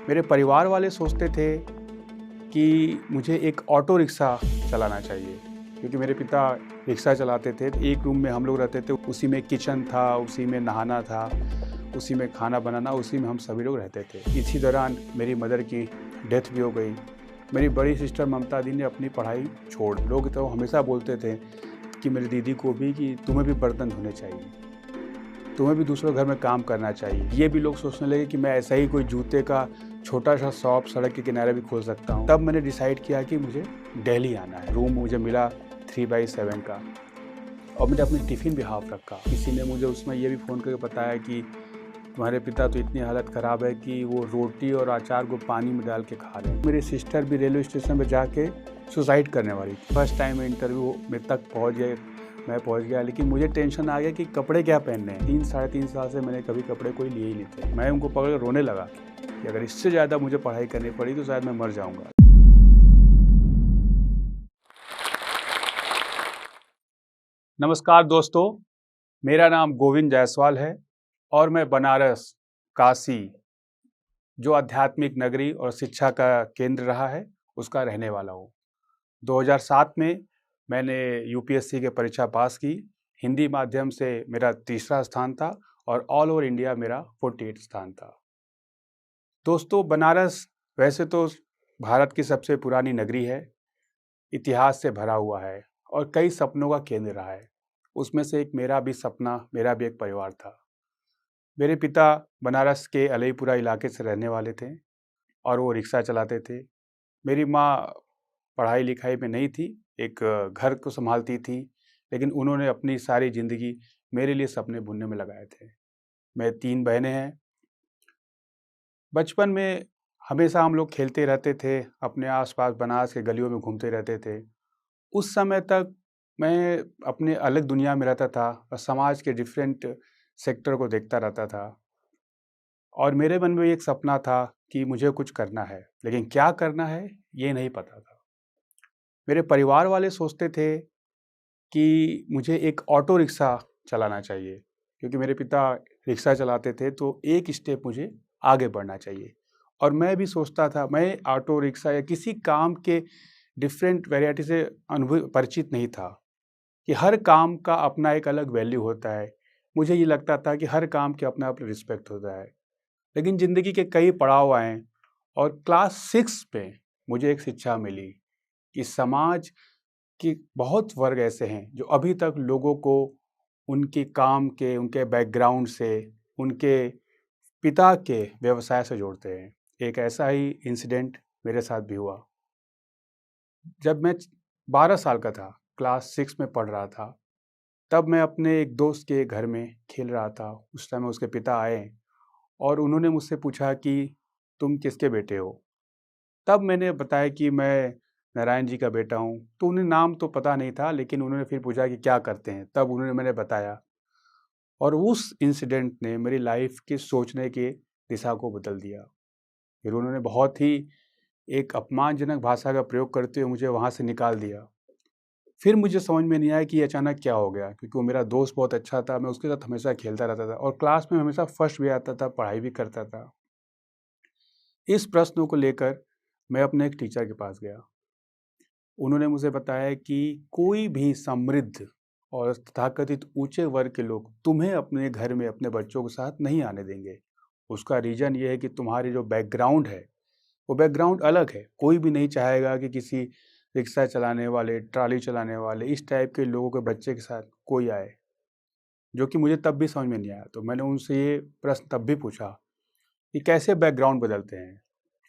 मेरे परिवार वाले सोचते थे कि मुझे एक ऑटो रिक्शा चलाना चाहिए, क्योंकि मेरे पिता रिक्शा चलाते थे। एक रूम में हम लोग रहते थे, उसी में किचन था, उसी में नहाना था, उसी में खाना बनाना, उसी में हम सभी लोग रहते थे। इसी दौरान मेरी मदर की डेथ भी हो गई। मेरी बड़ी सिस्टर ममता दी ने अपनी पढ़ाई छोड़ दी। लोग तो हमेशा बोलते थे कि मेरी दीदी को भी कि तुम्हें भी बर्तन धोने चाहिए, तुम्हें भी दूसरों घर में काम करना चाहिए। ये भी लोग सोचने लगे कि मैं ऐसा ही कोई जूते का छोटा सा शॉप सड़क के किनारे भी खोल सकता हूँ। तब मैंने डिसाइड किया कि मुझे दिल्ली आना है। रूम मुझे मिला 3x7 का, और मैंने अपनी टिफ़िन भी हाफ रखा। किसी ने मुझे उसमें ये भी फ़ोन करके बताया कि तुम्हारे पिता तो इतनी हालत ख़राब है कि वो रोटी और अचार को पानी में डाल के खा रहे हैं। मेरी सिस्टर भी रेलवे स्टेशन पर जाके सुसाइड करने वाली थी। फर्स्ट टाइम इंटरव्यू में तक मैं पहुंच गया, लेकिन मुझे टेंशन आ गया कि कपड़े क्या पहनने हैं। 3-3.5 साल से मैंने कभी कपड़े कोई लिए ही नहीं थे। मैं उनको पकड़ कर रोने लगा कि अगर इससे ज़्यादा मुझे पढ़ाई करनी पड़ी तो शायद मैं मर जाऊंगा। नमस्कार दोस्तों, मेरा नाम गोविंद जायसवाल है और मैं बनारस, काशी, जो आध्यात्मिक नगरी और शिक्षा का केंद्र रहा है, उसका रहने वाला हूँ। 2007 में मैंने यूपीएससी की परीक्षा पास की। हिंदी माध्यम से मेरा तीसरा स्थान था और ऑल ओवर इंडिया मेरा 48 स्थान था। दोस्तों, बनारस वैसे तो भारत की सबसे पुरानी नगरी है, इतिहास से भरा हुआ है और कई सपनों का केंद्र रहा है। उसमें से एक मेरा भी सपना, मेरा भी एक परिवार था। मेरे पिता बनारस के अलईपुरा इलाके से रहने वाले थे और वो रिक्शा चलाते थे। मेरी माँ पढ़ाई लिखाई में नहीं थी, एक घर को संभालती थी, लेकिन उन्होंने अपनी सारी ज़िंदगी मेरे लिए सपने बुनने में लगाए थे। मैं 3 बहनें हैं। बचपन में हमेशा हम लोग खेलते रहते थे, अपने आसपास बनारस के गलियों में घूमते रहते थे। उस समय तक मैं अपने अलग दुनिया में रहता था और समाज के डिफरेंट सेक्टर को देखता रहता था, और मेरे मन में एक सपना था कि मुझे कुछ करना है, लेकिन क्या करना है ये नहीं पता था। मेरे परिवार वाले सोचते थे कि मुझे एक ऑटो रिक्शा चलाना चाहिए, क्योंकि मेरे पिता रिक्शा चलाते थे, तो एक स्टेप मुझे आगे बढ़ना चाहिए। और मैं भी सोचता था, मैं ऑटो रिक्शा या किसी काम के डिफरेंट वैरायटी से अनुभव परिचित नहीं था कि हर काम का अपना एक अलग वैल्यू होता है। मुझे ये लगता था कि हर काम के अपना अपना रिस्पेक्ट होता है। लेकिन ज़िंदगी के कई पड़ाव आए और क्लास 6 पे मुझे एक शिक्षा मिली कि समाज कि बहुत वर्ग ऐसे हैं जो अभी तक लोगों को उनके काम के, उनके बैकग्राउंड से, उनके पिता के व्यवसाय से जोड़ते हैं। एक ऐसा ही इंसिडेंट मेरे साथ भी हुआ। जब मैं 12 साल का था, क्लास 6 में पढ़ रहा था, तब मैं अपने एक दोस्त के घर में खेल रहा था। उस समय उसके पिता आए और उन्होंने मुझसे पूछा कि तुम किसके बेटे हो? तब मैंने बताया कि मैं नारायण जी का बेटा हूँ। तो उन्हें नाम तो पता नहीं था, लेकिन उन्होंने फिर पूछा कि क्या करते हैं? तब मैंने बताया, और उस इंसिडेंट ने मेरी लाइफ के सोचने की दिशा को बदल दिया। फिर उन्होंने बहुत ही एक अपमानजनक भाषा का प्रयोग करते हुए मुझे वहाँ से निकाल दिया। फिर मुझे समझ में नहीं आया कि अचानक क्या हो गया, क्योंकि वो मेरा दोस्त बहुत अच्छा था, मैं उसके साथ हमेशा खेलता रहता था और क्लास में हमेशा फर्स्ट भी आता था, पढ़ाई भी करता था। इस प्रश्न को लेकर मैं अपने एक टीचर के पास गया। उन्होंने मुझे बताया कि कोई भी समृद्ध और तथाकथित ऊंचे वर्ग के लोग तुम्हें अपने घर में अपने बच्चों के साथ नहीं आने देंगे। उसका रीज़न ये है कि तुम्हारी जो बैकग्राउंड है, वो बैकग्राउंड अलग है। कोई भी नहीं चाहेगा कि किसी रिक्शा चलाने वाले, ट्राली चलाने वाले, इस टाइप के लोगों के बच्चे के साथ कोई आए, जो कि मुझे तब भी समझ में नहीं आया। तो मैंने उनसे ये प्रश्न तब भी पूछा कि कैसे बैकग्राउंड बदलते हैं?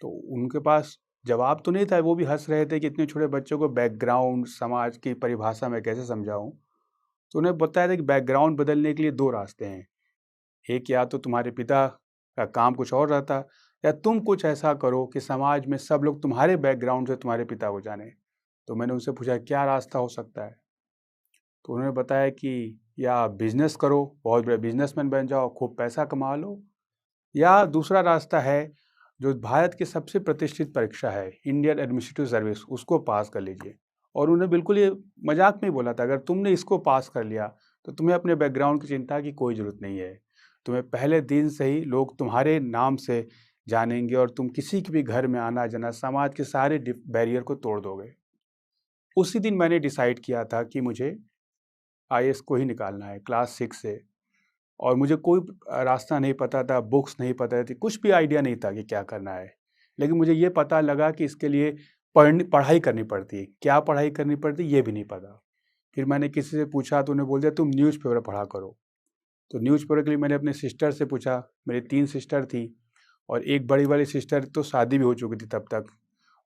तो उनके पास जवाब तो नहीं था, वो भी हँस रहे थे कि इतने छोटे बच्चों को बैकग्राउंड, समाज की परिभाषा में कैसे समझाऊँ? तो उन्हें बताया था कि बैकग्राउंड बदलने के लिए 2 रास्ते हैं। एक, या तो तुम्हारे पिता का काम कुछ और रहता, या तुम कुछ ऐसा करो कि समाज में सब लोग तुम्हारे बैकग्राउंड से तुम्हारे पिता को जाने। तो मैंने उनसे पूछा क्या रास्ता हो सकता है? तो उन्होंने बताया कि या बिज़नेस करो, बहुत बड़े बिज़नेसमैन बन जाओ, खूब पैसा कमा लो, या दूसरा रास्ता है जो भारत की सबसे प्रतिष्ठित परीक्षा है, इंडियन एडमिनिस्ट्रेटिव सर्विस, उसको पास कर लीजिए। और उन्होंने बिल्कुल ये मजाक में ही बोला था, अगर तुमने इसको पास कर लिया तो तुम्हें अपने बैकग्राउंड की चिंता की कोई ज़रूरत नहीं है। तुम्हें पहले दिन से ही लोग तुम्हारे नाम से जानेंगे और तुम किसी के भी घर में आना जाना समाज के सारे बैरियर को तोड़ दोगे। उसी दिन मैंने डिसाइड किया था कि मुझे आईएएस को ही निकालना है क्लास 6 से। और मुझे कोई रास्ता नहीं पता था, बुक्स नहीं पता थी, कुछ भी आइडिया नहीं था कि क्या करना है। लेकिन मुझे ये पता लगा कि इसके लिए पढ़ाई करनी पड़ती है। क्या पढ़ाई करनी पड़ती है ये भी नहीं पता। फिर मैंने किसी से पूछा तो उन्हें बोल दिया तुम न्यूज़पेपर पढ़ा करो। तो न्यूज़पेपर के लिए मैंने अपने सिस्टर से पूछा। मेरी 3 सिस्टर थी और एक बड़ी वाली सिस्टर तो शादी भी हो चुकी थी तब तक।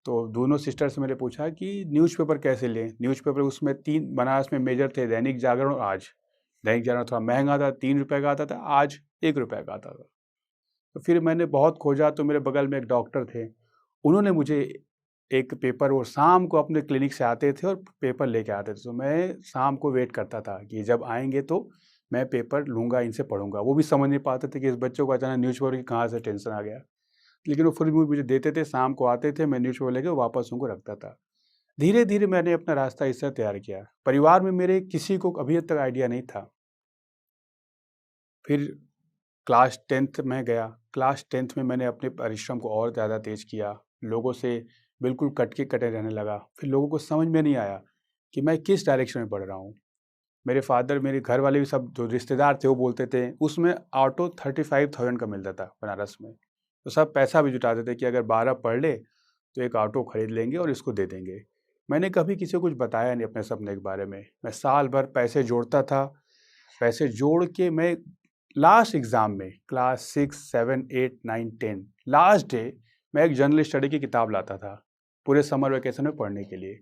तो दोनों सिस्टर से मैंने पूछा कि न्यूज़पेपर कैसे लें। न्यूज़पेपर उसमें 3 बनारस में मेजर थे, दैनिक जागरण और आज। दैनिक जागरण थोड़ा महंगा था, 3 रुपये का आता था, आज 1 रुपये का आता था। तो फिर मैंने बहुत खोजा तो मेरे बगल में एक डॉक्टर थे। उन्होंने मुझे एक पेपर, वो शाम को अपने क्लिनिक से आते थे और पेपर लेके आते थे। तो मैं शाम को वेट करता था कि जब आएंगे तो मैं पेपर लूँगा, इनसे पढ़ूंगा। वो भी समझ नहीं पाते थे कि इस बच्चों को अचानक न्यूज़पेपर की कहाँ से टेंशन आ गया। लेकिन वो फिर भी मुझे देते थे, शाम को आते थे, मैं न्यूज़पेपर लेके वापस उनको रखता था। धीरे धीरे मैंने अपना रास्ता इस तरह तैयार किया। परिवार में मेरे किसी को अभी तक आइडिया नहीं था। फिर क्लास 10th में गया। क्लास 10th में मैंने अपने परिश्रम को और ज़्यादा तेज़ किया। लोगों से बिल्कुल कट के कटे रहने लगा। फिर लोगों को समझ में नहीं आया कि मैं किस डायरेक्शन में बढ़ रहा हूँ। मेरे फादर, मेरे घर वाले भी, सब जो रिश्तेदार थे वो बोलते थे उसमें ऑटो 35,000 का मिलता था बनारस में। तो सब पैसा भी जुटाते थे कि अगर 12 पढ़ ले तो एक ऑटो खरीद लेंगे और इसको दे देंगे। मैंने कभी किसी को कुछ बताया नहीं अपने सपने के बारे में। मैं साल भर पैसे जोड़ता था। पैसे जोड़ के मैं लास्ट एग्ज़ाम में क्लास 6, 7, 8, 9, 10 लास्ट डे मैं एक जनरल स्टडी की किताब लाता था पूरे समर वेकेशन में पढ़ने के लिए।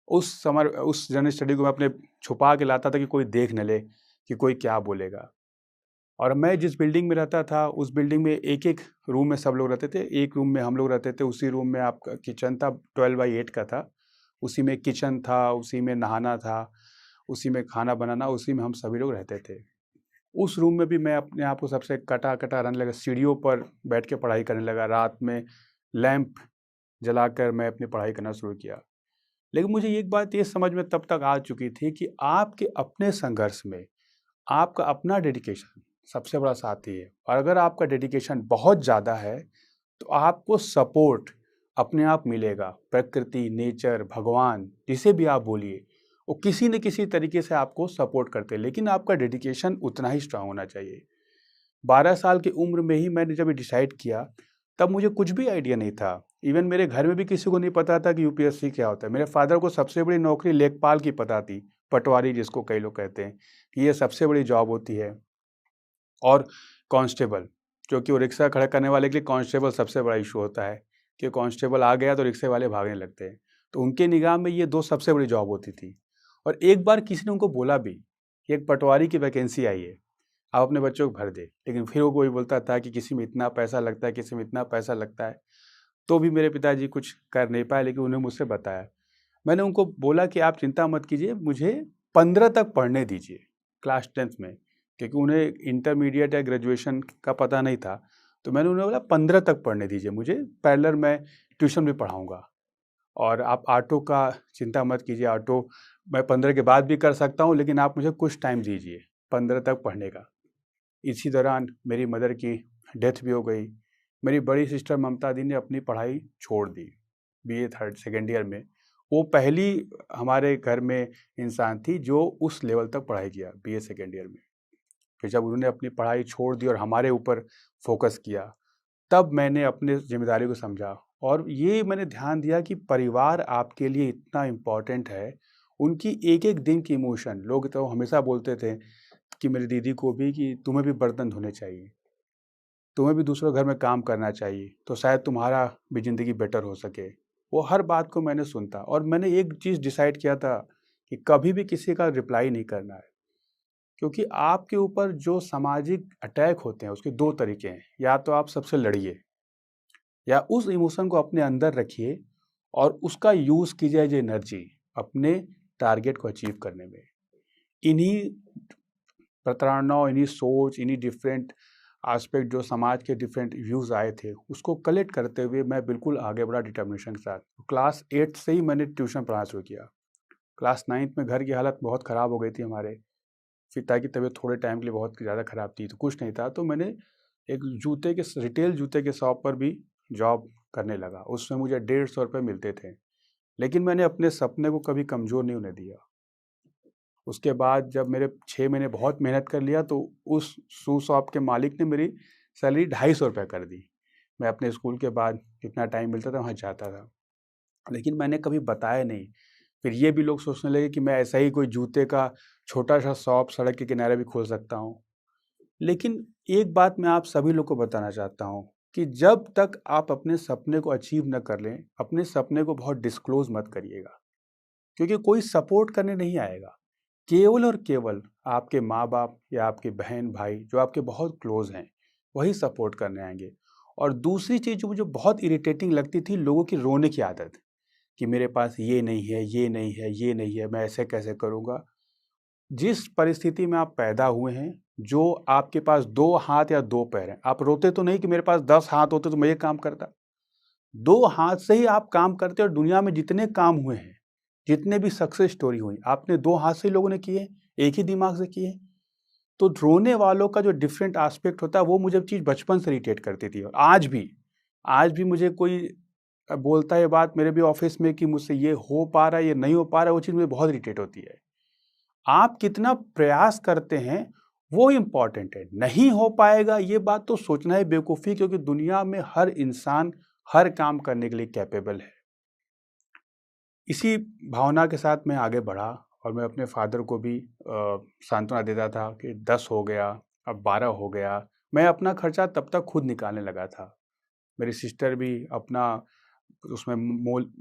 उस जनरल स्टडी को मैं अपने छुपा के लाता था कि कोई देख न ले कि कोई क्या बोलेगा। और मैं जिस बिल्डिंग में रहता था उस बिल्डिंग में एक एक रूम में सब लोग रहते थे। एक रूम में हम लोग रहते थे। उसी रूम में आपका किचन था, 12/8 का था। उसी में किचन था, उसी में नहाना था, उसी में खाना बनाना, उसी में हम सभी लोग रहते थे। उस रूम में भी मैं अपने आप को सबसे कटा कटा रहने लगा। सीढ़ियों पर बैठ के पढ़ाई करने लगा। रात में लैंप जलाकर मैं अपनी पढ़ाई करना शुरू किया। लेकिन मुझे एक बात ये समझ में तब तक आ चुकी थी कि आपके अपने संघर्ष में आपका अपना डेडिकेशन सबसे बड़ा साथी है। और अगर आपका डेडिकेशन बहुत ज़्यादा है तो आपको सपोर्ट अपने आप मिलेगा। प्रकृति, नेचर, भगवान, जिसे भी आप बोलिए, वो किसी न किसी तरीके से आपको सपोर्ट करते हैं। लेकिन आपका डेडिकेशन उतना ही स्ट्रांग होना चाहिए। 12 साल की उम्र में ही मैंने जब डिसाइड किया तब मुझे कुछ भी आइडिया नहीं था। इवन मेरे घर में भी किसी को नहीं पता था कि यूपीएससी क्या होता है। मेरे फादर को सबसे बड़ी नौकरी लेखपाल की पता थी, पटवारी जिसको कई लोग कहते हैं कि ये सबसे बड़ी जॉब होती है। और कांस्टेबल, क्योंकि वो रिक्शा खड़ा करने वाले के लिए कांस्टेबल सबसे बड़ा इशू होता है कि कांस्टेबल आ गया तो रिक्शे वाले भागने लगते हैं। तो उनके निगाह में ये 2 सबसे बड़ी जॉब होती थी। और एक बार किसी ने उनको बोला भी कि एक पटवारी की वैकेंसी आई है, आप अपने बच्चों को भर दे। लेकिन फिर वो कोई बोलता था कि किसी में इतना पैसा लगता है, किसी में इतना पैसा लगता है। तो भी मेरे पिताजी कुछ कर नहीं पाए, लेकिन उन्होंने मुझसे बताया। मैंने उनको बोला कि आप चिंता मत कीजिए, मुझे 15 तक पढ़ने दीजिए क्लास 10th में, क्योंकि उन्हें इंटरमीडिएट या ग्रेजुएशन का पता नहीं था। तो मैंने उन्हें बोला 15 तक पढ़ने दीजिए मुझे, पैरेलल मैं ट्यूशन भी पढ़ाऊँगा। और आप ऑटो का चिंता मत कीजिए, ऑटो मैं 15 के बाद भी कर सकता हूँ, लेकिन आप मुझे कुछ टाइम दीजिए 15 तक पढ़ने का। इसी दौरान मेरी मदर की डेथ भी हो गई। मेरी बड़ी सिस्टर ममता दी ने अपनी पढ़ाई छोड़ दी बीए थर्ड सेकेंड ईयर में। वो पहली हमारे घर में इंसान थी जो उस लेवल तक पढ़ाई किया बीए सेकेंड ईयर में। फिर जब उन्होंने अपनी पढ़ाई छोड़ दी और हमारे ऊपर फोकस किया, तब मैंने अपने जिम्मेदारी को समझा। और ये मैंने ध्यान दिया कि परिवार आपके लिए इतना इम्पोर्टेंट है। उनकी एक एक दिन की इमोशन, लोग तो हमेशा बोलते थे कि मेरी दीदी को भी कि तुम्हें भी बर्तन धोने चाहिए, तुम्हें भी दूसरों घर में काम करना चाहिए, तो शायद तुम्हारा भी ज़िंदगी बेटर हो सके। वो हर बात को मैंने सुनता और मैंने एक चीज़ डिसाइड किया था कि कभी भी किसी का रिप्लाई नहीं करना है। क्योंकि आपके ऊपर जो सामाजिक अटैक होते हैं उसके 2 तरीके हैं। या तो आप सबसे लड़िए या उस इमोशन को अपने अंदर रखिए और उसका यूज़ कीजिए एज एनर्जी अपने टारगेट को अचीव करने में। इन्हीं प्रताड़नाओं, इन्हीं सोच, इन्हीं डिफरेंट एस्पेक्ट जो समाज के डिफरेंट व्यूज़ आए थे, उसको कलेक्ट करते हुए मैं बिल्कुल आगे बढ़ा डिटर्मिनेशन के साथ। क्लास 8 से ही मैंने ट्यूशन पढ़ाना शुरू किया। क्लास 9th में घर की हालत बहुत ख़राब हो गई थी हमारे। पिता की तबीयत थोड़े टाइम के लिए बहुत ज़्यादा ख़राब थी, तो कुछ नहीं था। तो मैंने एक जूते के रिटेल जूते के शॉप पर भी जॉब करने लगा। उसमें मुझे 150 रुपये मिलते थे, लेकिन मैंने अपने सपने को कभी कमज़ोर नहीं होने दिया। उसके बाद जब मेरे 6 महीने बहुत मेहनत कर लिया तो उस शू शॉप के मालिक ने मेरी सैलरी 250 रुपये कर दी। मैं अपने स्कूल के बाद जितना टाइम मिलता था वहाँ जाता था, लेकिन मैंने कभी बताया नहीं। फिर ये भी लोग सोचने लगे कि मैं ऐसा ही कोई जूते का छोटा सा शॉप सड़क के किनारे भी खोल सकता हूँ। लेकिन एक बात मैं आप सभी लोग को बताना चाहता हूँ कि जब तक आप अपने सपने को अचीव न कर लें, अपने सपने को बहुत डिस्क्लोज मत करिएगा, क्योंकि कोई सपोर्ट करने नहीं आएगा। केवल और केवल आपके माँ बाप या आपके बहन भाई जो आपके बहुत क्लोज हैं, वही सपोर्ट करने आएंगे। और दूसरी चीज़ जो मुझे बहुत इरिटेटिंग लगती थी, लोगों की रोने की आदत, कि मेरे पास ये नहीं है, ये नहीं है, ये नहीं है, मैं ऐसे कैसे करूँगा। जिस परिस्थिति में आप पैदा हुए हैं, जो आपके पास 2 हाथ या 2 पैर हैं, आप रोते तो नहीं कि मेरे पास 10 हाथ होते तो मैं ये काम करता। 2 हाथ से ही आप काम करते, और दुनिया में जितने काम हुए हैं, जितने भी सक्सेस स्टोरी हुई, आपने 2 हाथ से ही लोगों ने किए, एक ही दिमाग से किए। तो रोने वालों का जो डिफरेंट एस्पेक्ट होता है, वो मुझे चीज़ बचपन से इरिटेट करती थी। और आज भी मुझे कोई बोलता है ये बात मेरे भी ऑफिस में कि मुझसे ये हो पा रहा है, ये नहीं हो पा रहा है, वो चीज़ मुझे बहुत इरिटेट होती है। आप कितना प्रयास करते हैं वो इम्पॉर्टेंट है। नहीं हो पाएगा ये बात तो सोचना ही बेवकूफ़ी, क्योंकि दुनिया में हर इंसान हर काम करने के लिए कैपेबल है। इसी भावना के साथ मैं आगे बढ़ा, और मैं अपने फादर को भी सांत्वना देता था कि 10 हो गया, अब 12 हो गया। मैं अपना खर्चा तब तक खुद निकालने लगा था। मेरी सिस्टर भी अपना, उसमें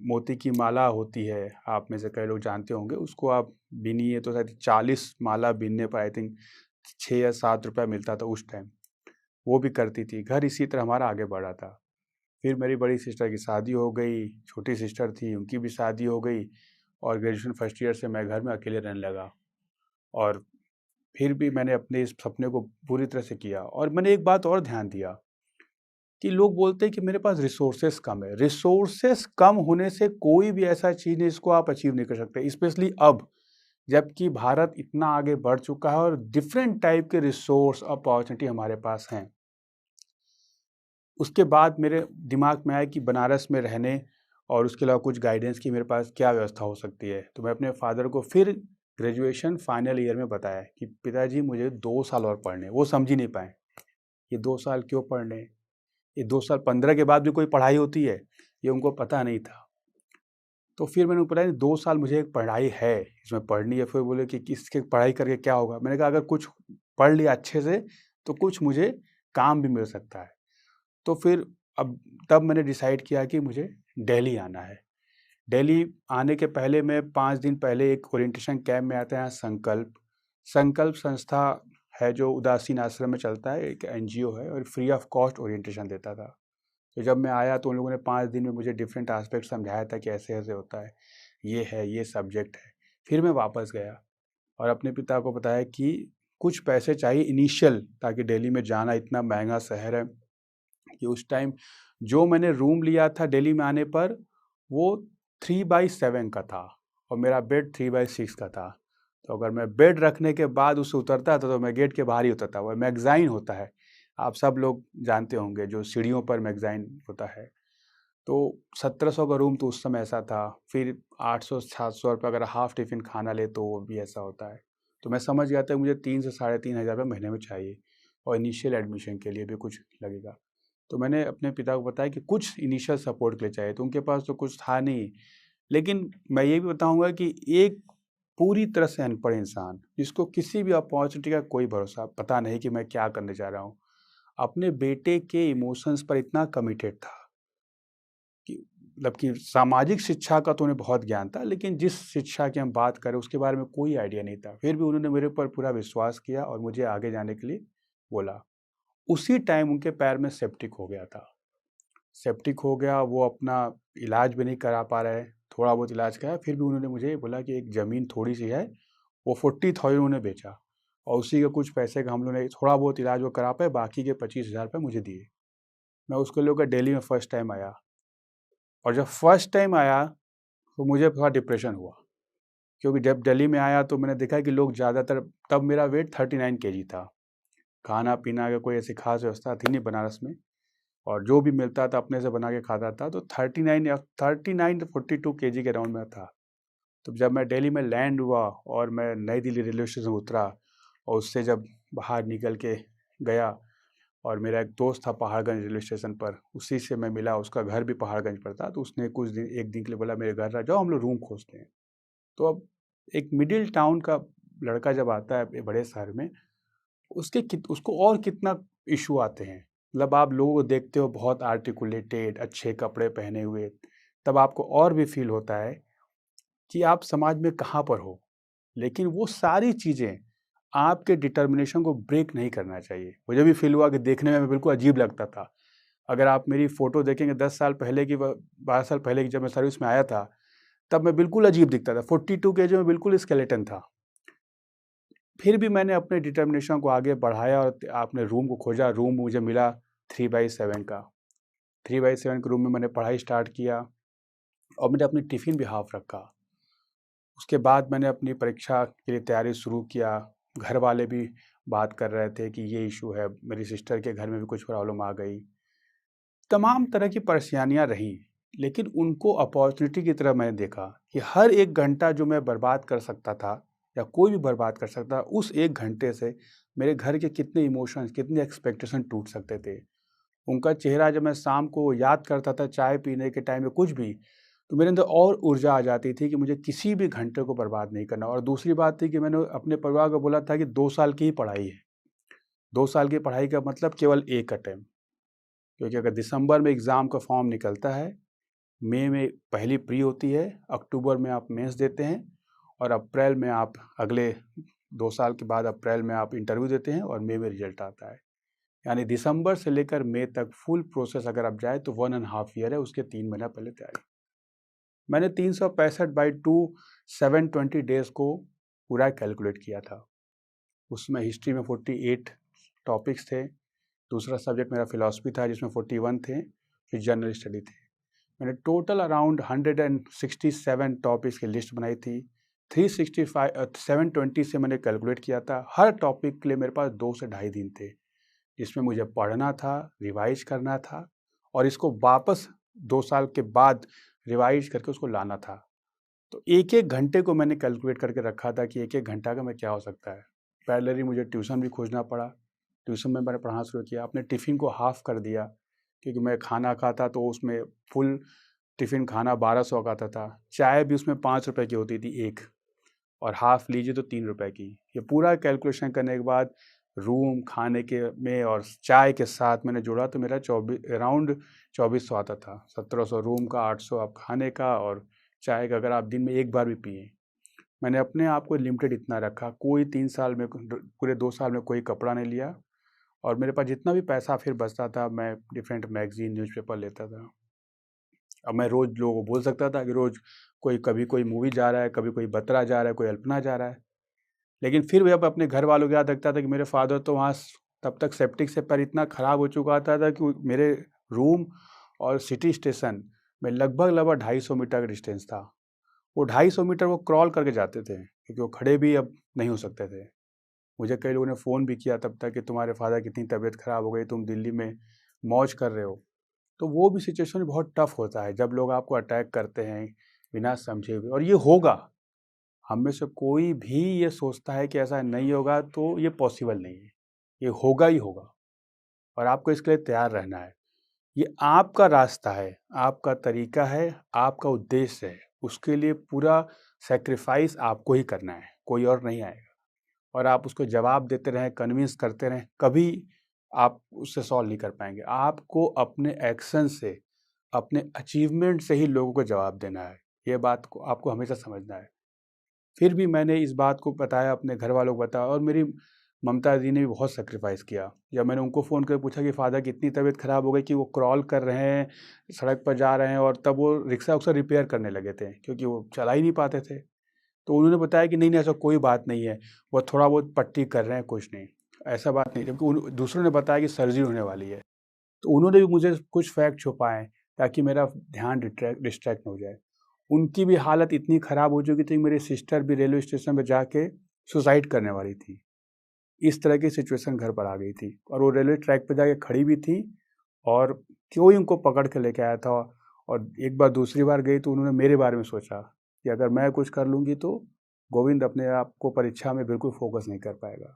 मोती की माला होती है, आप में से कई लोग जानते होंगे, उसको आप बीनिए तो शायद 40 माला बीनने पर आई थिंक 6 या 7 रुपया मिलता था उस टाइम। वो भी करती थी। घर इसी तरह हमारा आगे बढ़ा था। फिर मेरी बड़ी सिस्टर की शादी हो गई, छोटी सिस्टर थी उनकी भी शादी हो गई, और ग्रेजुएशन फर्स्ट ईयर से मैं घर में अकेले रहने लगा। और फिर भी मैंने अपने इस सपने को पूरी तरह से किया। और मैंने एक बात और ध्यान दिया कि लोग बोलते हैं कि मेरे पास रिसोर्सेस कम है। रिसोर्सेस कम होने से कोई भी ऐसा चीज़ नहीं जिसको आप अचीव नहीं कर सकते, स्पेशली अब जबकि भारत इतना आगे बढ़ चुका है और डिफरेंट टाइप के रिसोर्स अपॉर्चुनिटी हमारे पास हैं। उसके बाद मेरे दिमाग में आया कि बनारस में रहने और उसके अलावा कुछ गाइडेंस की मेरे पास क्या व्यवस्था हो सकती है। तो मैं अपने फादर को फिर ग्रेजुएशन फाइनल ईयर में बताया कि पिताजी मुझे 2 साल और पढ़ने। वो समझ ही नहीं पाए, ये 2 साल क्यों पढ़ने, ये 2 साल 15 के बाद भी कोई पढ़ाई होती है, ये उनको पता नहीं था। तो फिर मैंने उनको बताया 2 साल मुझे एक पढ़ाई है, इसमें पढ़नी है। फिर बोले कि किसके पढ़ाई करके क्या होगा। मैंने कहा अगर कुछ पढ़ लिया अच्छे से तो कुछ मुझे काम भी मिल सकता है। तो फिर अब तब मैंने डिसाइड किया कि मुझे दिल्ली आना है। दिल्ली आने के पहले मैं 5 दिन पहले एक ओरिएंटेशन कैंप में आता है, संकल्प। संकल्प संस्था है जो उदासीन आश्रम में चलता है, एक एनजीओ है, और फ्री ऑफ कॉस्ट ओरिएंटेशन देता था। तो जब मैं आया तो उन लोगों ने 5 दिन में मुझे डिफरेंट एस्पेक्ट समझाया था कि ऐसे ऐसे होता है, ये सब्जेक्ट है। फिर मैं वापस गया और अपने पिता को बताया कि कुछ पैसे चाहिए इनिशियल, ताकि दिल्ली में जाना, इतना महंगा शहर है। कि उस टाइम जो मैंने रूम लिया था दिल्ली में आने पर, वो 3/7 का था और मेरा बेड 3/6 का था। तो अगर मैं बेड रखने के बाद उससे उतरता था तो मैं गेट के बाहर ही उतरता। वो मैगज़ाइन होता है, आप सब लोग जानते होंगे, जो सीढ़ियों पर मैगज़ाइन होता है। तो 1700 का रूम तो उस समय ऐसा था। फिर 800-700 रुपये अगर हाफ़ टिफ़िन खाना ले तो वो भी ऐसा होता है। तो मैं समझ गया था कि मुझे 3 से साढ़े 3 हज़ार रुपये महीने में चाहिए, और इनिशियल एडमिशन के लिए भी कुछ लगेगा। तो मैंने अपने पिता को बताया कि कुछ इनिशियल सपोर्ट के लिए चाहिए। तो उनके पास तो कुछ था नहीं। लेकिन मैं ये भी बताऊंगा कि एक पूरी तरह से अनपढ़ इंसान, जिसको किसी भी अपॉर्चुनिटी का कोई भरोसा, पता नहीं कि मैं क्या करने जा रहा हूँ, अपने बेटे के इमोशंस पर इतना कमिटेड था कि मतलब कि सामाजिक शिक्षा का तो उन्हें बहुत ज्ञान था, लेकिन जिस शिक्षा की हम बात करें उसके बारे में कोई आइडिया नहीं था। फिर भी उन्होंने मेरे ऊपर पूरा विश्वास किया और मुझे आगे जाने के लिए बोला। उसी टाइम उनके पैर में सेप्टिक हो गया था। सेप्टिक हो गया, वो अपना इलाज भी नहीं करा पा रहे। थोड़ा बहुत इलाज कराया, फिर भी उन्होंने मुझे बोला कि एक ज़मीन थोड़ी सी है, वो 40,000 उन्होंने बेचा, और उसी के कुछ पैसे का हम लोगों ने थोड़ा बहुत इलाज वो करा पाए, बाकी के 25,000 रुपये मुझे दिए। मैं उसको लेकर दिल्ली में फर्स्ट टाइम आया, और जब फर्स्ट टाइम आया तो मुझे थोड़ा डिप्रेशन हुआ, क्योंकि जब दिल्ली में आया तो मैंने देखा कि लोग ज़्यादातर, तब मेरा वेट 39 kg था, खाना पीना का कोई ऐसी खास व्यवस्था थी नहीं बनारस में, और जो भी मिलता था अपने से बना के खाता था। तो 39 to 42 kg के राउंड में था। तो जब मैं दिल्ली में लैंड हुआ और मैं नई दिल्ली रेलवे स्टेशन उतरा और उससे जब बाहर निकल के गया, और मेरा एक दोस्त था पहाड़गंज रेलवे स्टेशन पर, उसी से मैं मिला, उसका घर भी पहाड़गंज पर था। तो उसने कुछ दिन, एक दिन के लिए बोला मेरे घर आ जाओ, हम लोग रूम खोजते हैं। तो अब एक मिडिल टाउन का लड़का जब आता है बड़े शहर में, उसको और कितना इशू आते हैं। मतलब आप लोगों को देखते हो बहुत आर्टिकुलेटेड, अच्छे कपड़े पहने हुए, तब आपको और भी फील होता है कि आप समाज में कहाँ पर हो। लेकिन वो सारी चीज़ें आपके डिटर्मिनेशन को ब्रेक नहीं करना चाहिए। मुझे भी फील हुआ कि देखने में बिल्कुल अजीब लगता था। अगर आप मेरी फ़ोटो देखेंगे 10 साल पहले की, 12 साल पहले की, जब मैं सर्विस में आया था, तब मैं बिल्कुल अजीब दिखता था। 42 केजी में बिल्कुल स्केलेटन था। फिर भी मैंने अपने डिटर्मिनेशन को आगे बढ़ाया और अपने रूम को खोजा। रूम मुझे मिला 3/7 का। 3/7 के रूम में मैंने पढ़ाई स्टार्ट किया और मैंने अपनी टिफ़िन भी हाफ रखा। उसके बाद मैंने अपनी परीक्षा के लिए तैयारी शुरू किया। घर वाले भी बात कर रहे थे कि ये इशू है, मेरी सिस्टर के घर में भी कुछ प्रॉब्लम आ गई। तमाम तरह की परेशानियां रहीं, लेकिन उनको अपॉर्चुनिटी की तरह मैंने देखा कि हर एक घंटा जो मैं बर्बाद कर सकता था या कोई भी बर्बाद कर सकता, उस एक घंटे से मेरे घर के कितने इमोशंस, कितने एक्सपेक्टेशन टूट सकते थे। उनका चेहरा जब मैं शाम को याद करता था चाय पीने के टाइम में कुछ भी, तो मेरे अंदर और ऊर्जा आ जाती थी कि मुझे किसी भी घंटे को बर्बाद नहीं करना। और दूसरी बात थी कि मैंने अपने परिवार को बोला था कि 2 साल की ही पढ़ाई है। 2 साल की पढ़ाई का मतलब केवल एक अटेम्प्ट, क्योंकि अगर दिसंबर में एग्ज़ाम का फॉर्म निकलता है, मई में पहली प्री होती है, अक्टूबर में आप मेंस देते हैं, और अप्रैल में आप अगले 2 साल के बाद अप्रैल में आप इंटरव्यू देते हैं, और मई में रिजल्ट आता है। यानी दिसंबर से लेकर मई तक फुल प्रोसेस अगर आप जाए तो 1.5 ईयर है, उसके 3 महीना पहले तैयारी। मैंने 365/2 720 डेज को पूरा कैलकुलेट किया था। उसमें हिस्ट्री में 48 टॉपिक्स थे, दूसरा सब्जेक्ट मेरा फिलॉसफी था जिसमें 41 थे, फिर जनरल स्टडी थे। मैंने टोटल अराउंड 167 टॉपिक्स की लिस्ट बनाई थी। 720 से मैंने कैलकुलेट किया था। हर टॉपिक के लिए मेरे पास 2 से ढाई दिन थे, जिसमें मुझे पढ़ना था, रिवाइज करना था, और इसको वापस 2 साल के बाद रिवाइज करके उसको लाना था। तो एक एक घंटे को मैंने कैलकुलेट करके रखा था कि एक एक घंटा का मैं क्या हो सकता है। पैरेलली मुझे ट्यूशन भी खोजना पड़ा। ट्यूशन में मैंने पढ़ाना शुरू किया। अपने टिफ़िन को हाफ़ कर दिया, क्योंकि मैं खाना खाता तो उसमें फुल टिफ़िन खाना 1200 का आता था। चाय भी उसमें 5 रुपए की होती थी एक, और हाफ़ लीजिए तो 3 रुपए की। ये पूरा कैलकुलेशन करने के बाद रूम खाने के में और चाय के साथ मैंने जोड़ा तो मेरा अराउंड 2400 आता था। 1700 रूम का, 800 आप खाने का, और चाय का अगर आप दिन में एक बार भी पिए। मैंने अपने आप को लिमिटेड इतना रखा। कोई 3 साल में, पूरे 2 साल में कोई कपड़ा नहीं लिया, और मेरे पास जितना भी पैसा फिर बचता था मैं डिफरेंट मैगज़ीन, न्यूज़पेपर लेता था। अब मैं रोज़ लोगों को बोल सकता था कि रोज़ कभी कोई मूवी जा रहा है, कभी कोई बतरा जा रहा है, कोई अल्पना जा रहा है। लेकिन फिर भी अब अपने घर वालों को याद रखता था कि मेरे फादर तो वहाँ तब तक सेप्टिक से पैर इतना ख़राब हो चुका था कि मेरे रूम और सिटी स्टेशन में लगभग 250 मीटर का डिस्टेंस था। वो 250 मीटर वो क्रॉल करके जाते थे, क्योंकि वो खड़े भी अब नहीं हो सकते थे। मुझे कई लोगों ने फ़ोन भी किया तब तक कि तुम्हारे फादर की इतनी तबीयत ख़राब हो गई, तुम दिल्ली में मौज कर रहे हो। तो वो भी सिचुएशन बहुत टफ होता है जब लोग आपको अटैक करते हैं बिना समझे हुए, और ये होगा। हम में से कोई भी ये सोचता है कि ऐसा नहीं होगा तो ये पॉसिबल नहीं है। ये होगा ही होगा, और आपको इसके लिए तैयार रहना है। ये आपका रास्ता है, आपका तरीका है, आपका उद्देश्य है। उसके लिए पूरा सैक्रिफाइस आपको ही करना है, कोई और नहीं आएगा। और आप उसको जवाब देते रहें, कन्विंस करते रहें, कभी आप उससे सॉल्व नहीं कर पाएंगे। आपको अपने एक्शन से, अपने अचीवमेंट से ही लोगों को जवाब देना है। ये बात को आपको हमेशा समझना है। फिर भी मैंने इस बात को बताया, अपने घर वालों को बताया, और मेरी ममता दी ने भी बहुत सेक्रीफाइस किया। जब मैंने उनको फ़ोन करके पूछा कि फ़ादर की इतनी तबीयत ख़राब हो गई कि वो क्रॉल कर रहे हैं, सड़क पर जा रहे हैं, और तब वो रिक्शा उक्सा रिपेयर करने लगे थे क्योंकि वो चला ही नहीं पाते थे। तो उन्होंने बताया कि नहीं नहीं, ऐसा कोई बात नहीं है, वो थोड़ा बहुत पट्टी कर रहे हैं, कुछ नहीं, ऐसा बात नहीं। जबकि दूसरों ने बताया कि सर्जरी होने वाली है। तो उन्होंने भी मुझे कुछ फैक्ट छुपाए ताकि मेरा ध्यान डिस्ट्रैक्ट हो जाए। उनकी भी हालत इतनी ख़राब हो चुकी थी, मेरी सिस्टर भी रेलवे स्टेशन पर जाके सुसाइड करने वाली थी। इस तरह की सिचुएशन घर पर आ गई थी और वो रेलवे ट्रैक पे जाके खड़ी भी थी और कोई उनको पकड़ के लेके आया था। और एक बार दूसरी बार गई तो उन्होंने मेरे बारे में सोचा कि अगर मैं कुछ कर लूँगी तो गोविंद अपने आप को परीक्षा में बिल्कुल फोकस नहीं कर पाएगा।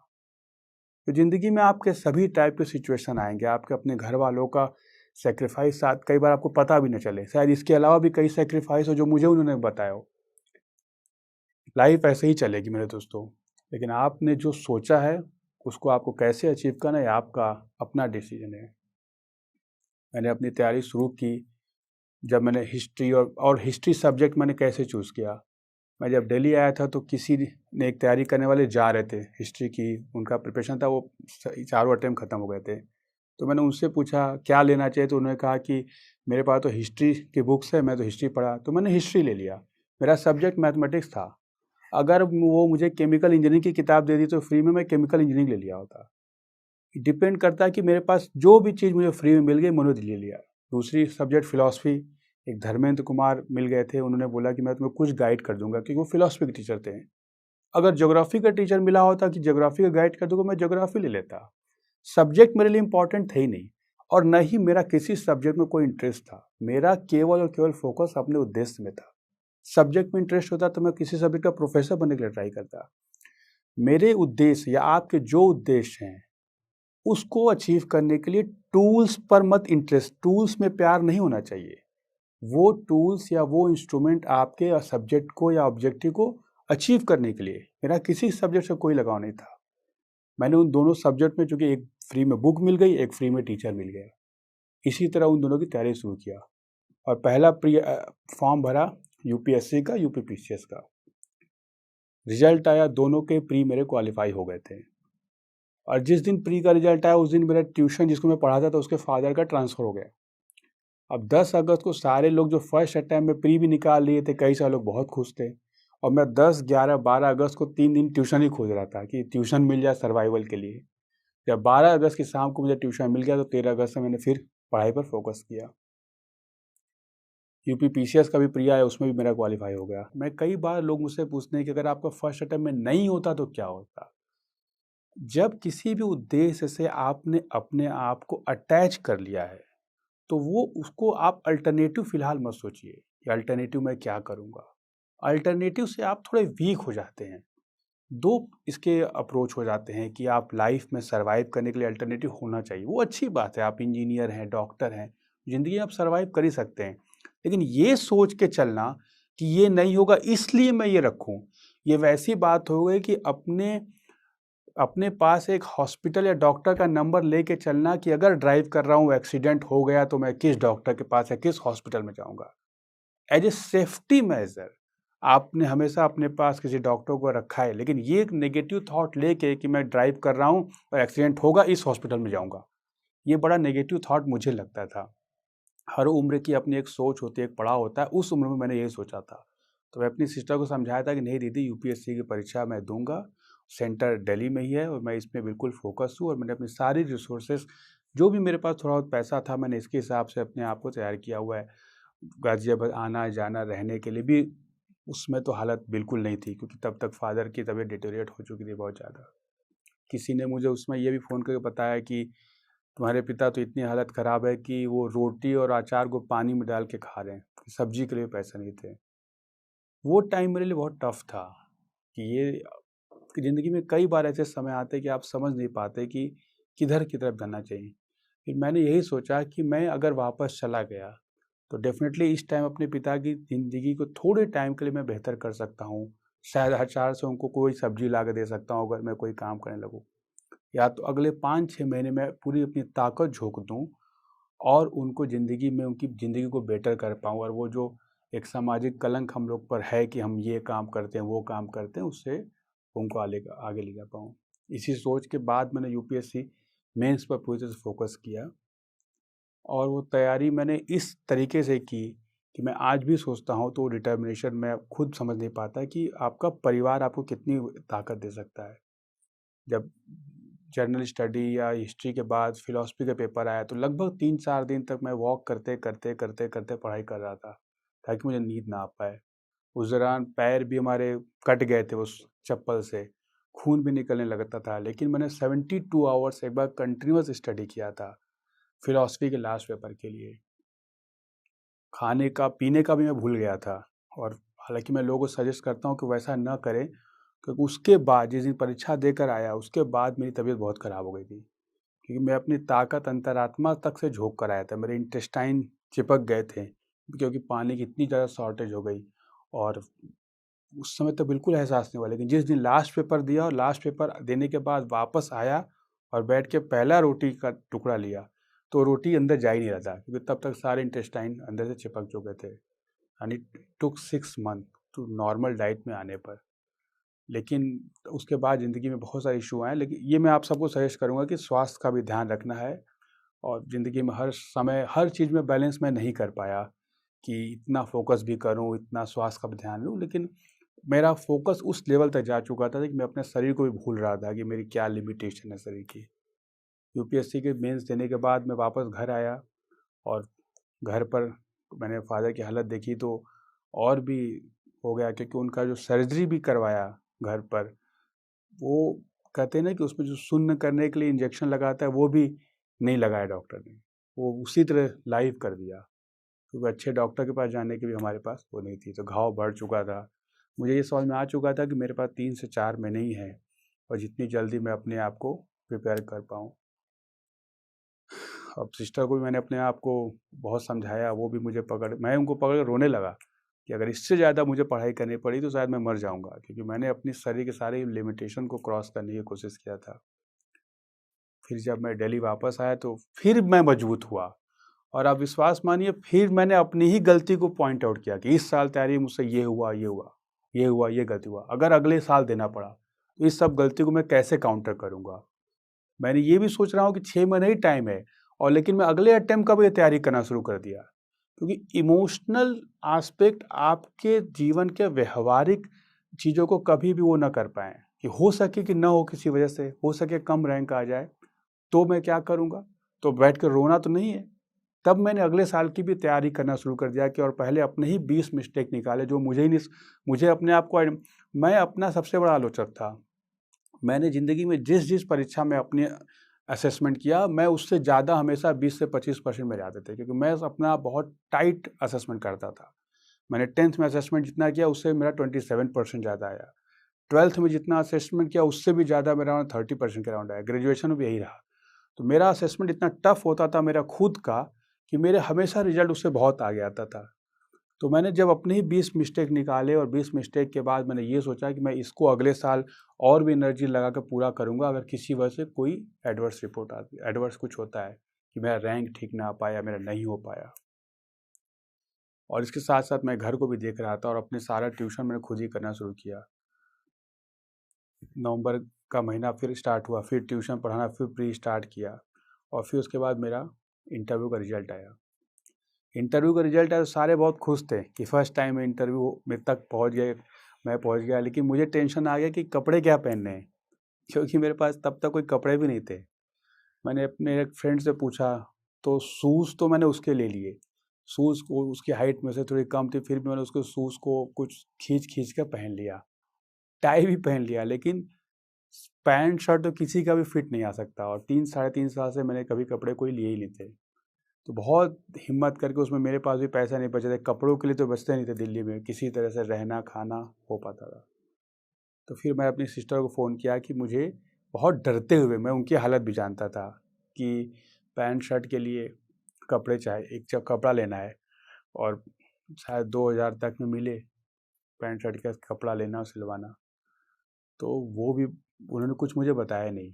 तो ज़िंदगी में आपके सभी टाइप के सिचुएशन आएंगे, आपके अपने घर वालों का सेक्रीफाइस साथ कई बार आपको पता भी न चले, शायद इसके अलावा भी कई सेक्रीफाइस हो जो मुझे उन्होंने बताया हो। लाइफ ऐसे ही चलेगी मेरे दोस्तों, लेकिन आपने जो सोचा है उसको आपको कैसे अचीव करना है आपका अपना डिसीजन है। मैंने अपनी तैयारी शुरू की जब मैंने हिस्ट्री और हिस्ट्री सब्जेक्ट मैंने कैसे चूज़ किया। मैं जब दिल्ली आया था तो किसी ने एक तैयारी करने वाले जा रहे थे हिस्ट्री की, उनका प्रिपरेशन था, वो चारों अटेम्प्ट ख़त्म हो गए थे। तो मैंने उनसे पूछा क्या लेना चाहिए, तो उन्होंने कहा कि मेरे पास तो हिस्ट्री की बुक्स है, मैं तो हिस्ट्री पढ़ा, तो मैंने हिस्ट्री ले लिया। मेरा सब्जेक्ट मैथमेटिक्स था। अगर वो मुझे केमिकल इंजीनियरिंग की किताब दे दी तो फ्री में मैं केमिकल इंजीनियरिंग ले लिया होता। डिपेंड करता है कि मेरे पास जो भी चीज़ मुझे फ्री में मिल गई मैंने ले लिया। दूसरी सब्जेक्ट फ़िलॉसफ़ी, एक धर्मेंद्र कुमार मिल गए थे, उन्होंने बोला कि मैं तुम्हें कुछ गाइड कर दूँगा, क्योंकि वो फ़िलॉसफ़ी के टीचर थे। अगर ज्योग्राफ़ी का टीचर मिला होता कि ज्योग्राफ़ी का गाइड कर दूँगा, मैं ज्योग्राफ़ी ले लेता। सब्जेक्ट मेरे लिए इम्पोर्टेंट थे ही नहीं और न ही मेरा किसी सब्जेक्ट में कोई इंटरेस्ट था। मेरा केवल और केवल फ़ोकस अपने उद्देश्य में था। सब्जेक्ट में इंटरेस्ट होता तो मैं किसी सब्जेक्ट का प्रोफ़ेसर बनने के लिए ट्राई करता। मेरे उद्देश्य या आपके जो उद्देश्य हैं उसको अचीव करने के लिए टूल्स पर मत इंटरेस्ट, टूल्स में प्यार नहीं होना चाहिए। वो टूल्स या वो इंस्ट्रूमेंट आपके सब्जेक्ट को या ऑब्जेक्टिव को अचीव करने के लिए, मेरा किसी सब्जेक्ट से कोई लगाव नहीं था। मैंने उन दोनों सब्जेक्ट में, चूँकि एक फ्री में बुक मिल गई, एक फ्री में टीचर मिल गया, इसी तरह उन दोनों की तैयारी शुरू किया और पहला फॉर्म भरा यूपीएससी का, यूपीपीसीएस का। रिजल्ट आया, दोनों के प्री मेरे क्वालिफाई हो गए थे और जिस दिन प्री का रिजल्ट आया उस दिन मेरा ट्यूशन जिसको मैं पढ़ाता था उसके फादर का ट्रांसफ़र हो गया। अब 10 अगस्त को सारे लोग जो फर्स्ट अटेम्प्ट में प्री भी निकाल लिए थे, कई सारे लोग बहुत खुश थे और मैं 10, 11, 12 अगस्त को 3 दिन ट्यूशन ही खोज रहा था कि ट्यूशन मिल जाए सर्वाइवल के लिए। जब 12 अगस्त की शाम को मुझे ट्यूशन मिल गया तो 13 अगस्त से मैंने फिर पढ़ाई पर फोकस किया। यूपीपीसीएस का भी प्री आया, उसमें भी मेरा क्वालिफाई हो गया। मैं कई बार लोग मुझसे पूछते हैं कि अगर आपका फर्स्ट अटेम्प्ट में नहीं होता तो क्या होता? जब किसी भी उद्देश्य से आपने अपने आप को अटैच कर लिया है तो वो उसको आप अल्टरनेटिव फ़िलहाल मत सोचिए कि अल्टरनेटिव मैं क्या करूँगा। अल्टरनेटिव से आप थोड़े वीक हो जाते हैं। 2 इसके अप्रोच हो जाते हैं कि आप लाइफ़ में सर्वाइव करने के लिए अल्टरनेटिव होना चाहिए। वो अच्छी बात है, आप इंजीनियर हैं, डॉक्टर हैं, ज़िंदगी में आप सर्वाइव कर ही सकते हैं। लेकिन ये सोच के चलना कि ये नहीं होगा इसलिए मैं ये रखूँ, ये वैसी बात हो गई कि अपने पास एक हॉस्पिटल या डॉक्टर का नंबर लेके चलना कि अगर ड्राइव कर रहा हूँ, एक्सीडेंट हो गया तो मैं किस डॉक्टर के पास या किस हॉस्पिटल में जाऊँगा। एज़ ए सेफ्टी मेजर आपने हमेशा अपने पास किसी डॉक्टर को रखा है, लेकिन ये एक नेगेटिव थॉट लेके कि मैं ड्राइव कर रहा हूँ और एक्सीडेंट होगा इस हॉस्पिटल में जाऊँगा, ये बड़ा नेगेटिव थॉट मुझे लगता था। हर उम्र की अपनी एक सोच होती है, एक पड़ाव होता है, उस उम्र में मैंने यही सोचा था। तो मैं अपनी सिस्टर को समझाया था कि नहीं दीदी, यूपीएससी की परीक्षा मैं दूँगा, सेंटर दिल्ली में ही है और मैं इसमें बिल्कुल फ़ोकस हूँ और मैंने अपनी सारी रिसोर्सेज़, जो भी मेरे पास थोड़ा बहुत पैसा था, मैंने इसके हिसाब से अपने आप को तैयार किया हुआ है। गाज़ियाबाद आना-जाना, रहने के लिए भी उसमें तो हालत बिल्कुल नहीं थी, क्योंकि तब तक फ़ादर की तबीयत डिटेरियोरेट हो चुकी थी बहुत ज़्यादा। किसी ने मुझे उसमें ये भी फ़ोन करके बताया कि तुम्हारे पिता तो इतनी हालत ख़राब है कि वो रोटी और अचार को पानी में डाल के खा रहे हैं, सब्ज़ी के लिए पैसे नहीं थे। वो टाइम मेरे लिए बहुत टफ़ था कि ये कि ज़िंदगी में कई बार ऐसे समय आते हैं कि आप समझ नहीं पाते कि किधर की तरफ जाना चाहिए। फिर मैंने यही सोचा कि मैं अगर वापस चला गया तो डेफ़िनेटली इस टाइम अपने पिता की ज़िंदगी को थोड़े टाइम के लिए मैं बेहतर कर सकता हूँ। शायद अचार से उनको कोई सब्ज़ी ला के दे सकता हूँ अगर मैं कोई काम करने लगूँ। या तो अगले 5-6 महीने में पूरी अपनी ताकत झोंक दूँ और उनको ज़िंदगी में उनकी ज़िंदगी को बेटर कर पाऊँ और वो जो एक सामाजिक कलंक हम लोग पर है कि हम ये काम करते हैं, वो काम करते हैं, उससे उनको आगे ले जा पाऊँ। इसी सोच के बाद मैंने यूपीएससी मेंस पर पूरी तरह से फ़ोकस किया और वो तैयारी मैंने इस तरीके से की कि मैं आज भी सोचता हूँ तो डिटर्मिनेशन मैं खुद समझ नहीं पाता कि आपका परिवार आपको कितनी ताकत दे सकता है। जब जनरल स्टडी या हिस्ट्री के बाद फ़िलॉसफ़ी का पेपर आया तो लगभग 3-4 दिन तक मैं वॉक करते पढ़ाई कर रहा था, ताकि मुझे नींद ना आ पाए। उस दौरान पैर भी हमारे कट गए थे उस चप्पल से, खून भी निकलने लगता था। लेकिन मैंने 72 आवर्स एक बार कंटिन्यूअस स्टडी किया था फिलॉसफी के लास्ट पेपर के लिए। खाने का पीने का भी मैं भूल गया था। और हालांकि मैं लोगों को सजेस्ट करता हूँ कि वैसा न करें, क्योंकि उसके बाद जिस दिन परीक्षा देकर आया उसके बाद मेरी तबीयत बहुत ख़राब हो गई थी, क्योंकि मैं अपनी ताकत अंतरात्मा तक से झोंक कर आया था। मेरे इंटेस्टाइन चिपक गए थे, क्योंकि पानी की इतनी ज़्यादा शॉर्टेज हो गई। और उस समय तो बिल्कुल एहसास नहीं हुआ, लेकिन जिस दिन लास्ट पेपर दिया और लास्ट पेपर देने के बाद वापस आया और बैठ के पहला रोटी का टुकड़ा लिया, तो रोटी अंदर जा ही नहीं रहा था, क्योंकि तब तक सारे इंटेस्टाइन अंदर से चिपक चुके थे। And it took 6 month to normal diet में आने पर। लेकिन उसके बाद ज़िंदगी में बहुत सारे इशू आए, लेकिन ये मैं आप सबको सजेस्ट करूँगा कि स्वास्थ्य का भी ध्यान रखना है। और ज़िंदगी में हर समय हर चीज़ में बैलेंस मैं नहीं कर पाया कि इतना फोकस भी करूँ, इतना स्वास्थ्य का भी ध्यान लूँ, लेकिन मेरा फोकस उस लेवल तक जा चुका था कि मैं अपने शरीर को भी भूल रहा था कि मेरी क्या लिमिटेशन है शरीर की। यूपीएससी के मेंस देने के बाद मैं वापस घर आया, और घर पर मैंने फादर की हालत देखी तो और भी हो गया, क्योंकि उनका जो सर्जरी भी करवाया घर पर, वो कहते हैं ना कि उसमें जो शून्य करने के लिए इंजेक्शन लगाता है वो भी नहीं लगाया डॉक्टर ने, वो उसी तरह लाइव कर दिया, क्योंकि अच्छे डॉक्टर के पास जाने की भी हमारे पास वो नहीं थी। तो घाव बढ़ चुका था। मुझे ये समझ में आ चुका था कि मेरे पास 3 से 4 महीने ही हैं, और जितनी जल्दी मैं अपने आप को प्रिपेयर कर पाऊँ। अब सिस्टर को भी मैंने अपने आप को बहुत समझाया, वो भी मुझे मैं उनको पकड़ कर रोने लगा कि अगर इससे ज़्यादा मुझे पढ़ाई करनी पड़ी तो शायद मैं मर जाऊँगा, क्योंकि मैंने अपनी शरीर के सारे लिमिटेशन को क्रॉस करने की कोशिश किया था। फिर जब मैं दिल्ली वापस आया तो फिर मैं मजबूत हुआ, और आप विश्वास मानिए फिर मैंने अपनी ही गलती को पॉइंट आउट किया कि इस साल तैयारी मुझसे ये हुआ, ये हुआ, ये हुआ, ये गलती हुआ, अगर अगले साल देना पड़ा तो इस सब गलती को मैं कैसे काउंटर करूँगा। मैंने ये भी सोच रहा हूँ कि 6 महीने ही टाइम है, और लेकिन मैं अगले अटेम्प्ट का भी तैयारी करना शुरू कर दिया, क्योंकि इमोशनल एस्पेक्ट आपके जीवन के व्यवहारिक चीज़ों को कभी भी वो ना कर पाएँ, कि हो सके कि ना हो किसी वजह से, हो सके कम रैंक आ जाए, तो मैं क्या करूँगा? तो बैठ कर रोना तो नहीं है। तब मैंने अगले साल की भी तैयारी करना शुरू कर दिया, कि और पहले अपने ही 20 मिस्टेक निकाले जो मुझे ही नहीं, मुझे अपने आप को, मैं अपना सबसे बड़ा आलोचक था। मैंने ज़िंदगी में जिस परीक्षा में अपने असेसमेंट किया, मैं उससे ज़्यादा हमेशा 20 से 25% मेरे आते थे, क्योंकि मैं अपना बहुत टाइट असेसमेंट करता था। मैंने 10th में असेसमेंट जितना किया उससे मेरा 27% ज़्यादा आया। 12th में जितना असेसमेंट किया उससे भी ज़्यादा मेरा 30% के अराउंड आया। ग्रेजुएशन में भी यही रहा। तो मेरा असेसमेंट इतना टफ होता था मेरा खुद का, कि मेरे हमेशा रिजल्ट उससे बहुत आगे आता था। तो मैंने जब अपने ही 20 मिस्टेक निकाले, और 20 मिस्टेक के बाद मैंने ये सोचा कि मैं इसको अगले साल और भी एनर्जी लगा कर पूरा करूँगा, अगर किसी वजह से कोई एडवर्स रिपोर्ट आती, एडवर्स कुछ होता है कि मेरा रैंक ठीक ना आ पाया, मेरा नहीं हो पाया। और इसके साथ साथ मैं घर को भी देख रहा था, और अपने सारा ट्यूशन मैंने खुद ही करना शुरू किया। नवंबर का महीना फिर स्टार्ट हुआ, फिर ट्यूशन पढ़ाना फिर प्री स्टार्ट किया, और फिर उसके बाद मेरा इंटरव्यू का रिजल्ट आया। इंटरव्यू का रिजल्ट आया तो सारे बहुत खुश थे कि फर्स्ट टाइम इंटरव्यू में तक पहुंच गए, मैं पहुंच गया। लेकिन मुझे टेंशन आ गया कि कपड़े क्या पहनने हैं, क्योंकि मेरे पास तब तक कोई कपड़े भी नहीं थे। मैंने अपने एक फ्रेंड से पूछा, तो शूज़ तो मैंने उसके ले लिए। शूज़ को उसकी हाइट में से थोड़ी कम थी, फिर भी मैंने उसके शूज़ को कुछ खींच कर पहन लिया। टाई भी पहन लिया, लेकिन पैंट शर्ट तो किसी का भी फिट नहीं आ सकता, और 3 साढ़े 3 साल से मैंने कभी कपड़े कोई लिए ही नहीं थे। तो बहुत हिम्मत करके, उसमें मेरे पास भी पैसा नहीं बचे थे, कपड़ों के लिए तो बचते नहीं थे, दिल्ली में किसी तरह से रहना खाना हो पाता था। तो फिर मैं अपनी सिस्टर को फ़ोन किया कि मुझे बहुत डरते हुए, मैं उनकी हालत भी जानता था कि पैंट शर्ट के लिए कपड़े चाहिए, एक जब कपड़ा लेना है, और शायद 2000 तक में मिले पैंट शर्ट का कपड़ा लेना और सिलवाना। तो वो भी उन्होंने कुछ मुझे बताया नहीं,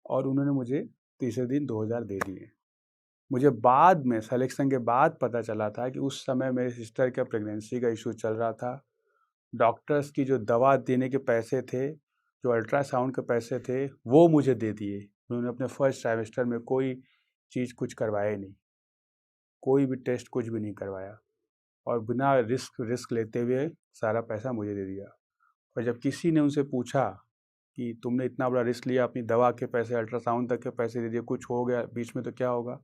और उन्होंने मुझे तीसरे दिन 2000 दे दिए। मुझे बाद में सिलेक्शन के बाद पता चला था कि उस समय मेरी सिस्टर का प्रेगनेंसी का इशू चल रहा था। डॉक्टर्स की जो दवा देने के पैसे थे, जो अल्ट्रासाउंड के पैसे थे, वो मुझे दे दिए। उन्होंने अपने फर्स्ट सेमेस्टर में कोई चीज़ कुछ करवाया ही नहीं, कोई भी टेस्ट कुछ भी नहीं करवाया, और बिना रिस्क लेते हुए सारा पैसा मुझे दे दिया। और जब किसी ने उनसे पूछा कि तुमने इतना बड़ा रिस्क लिया, अपनी दवा के पैसे, अल्ट्रासाउंड तक के पैसे दे दिए, कुछ हो गया बीच में तो क्या होगा?